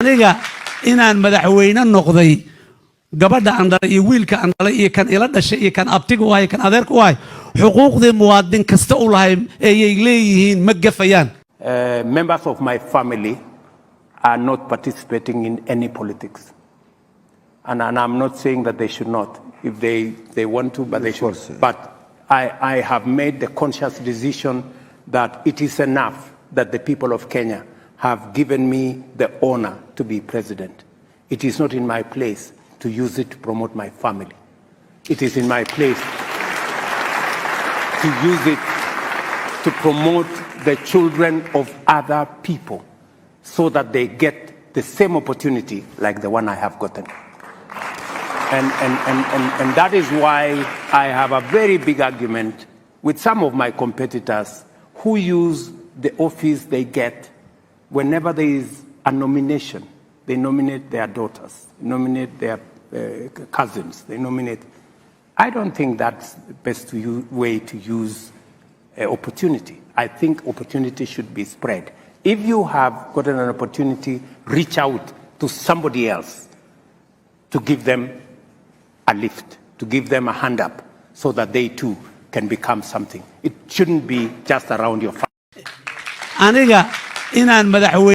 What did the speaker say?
aniga inaan madaxweyne noqday gabadha aan dhalay iyo wiilka aan dhalay iyo kan ila dhashay iyo kan abtiga u hay kan adeerka u hay xuquuqdii muwaadin kasta u lahay ayay leeyihiin ma gafayaan. Members of my family are not participating in any politics. And I'm not saying that they should not. If they want to, but they should. But I have made the conscious decision that it is enough that the people of Kenya have given me the honor to be president. It is not in my place to use it to promote my family. It is in my place to use it to promote the children of other people so that they get the same opportunity like the one I have gotten. And that is why I have a very big argument with some of my competitors who use the office they get whenever there is a nomination. They nominate their daughters, nominate their cousins, they nominate. I don't think that's the best way to use opportunity. I think opportunity should be spread. If you have gotten an opportunity, reach out to somebody else to give them a lift, to give them a hand up, so that they too can become something. It shouldn't be just around your family. Aniga inaan madaxweyne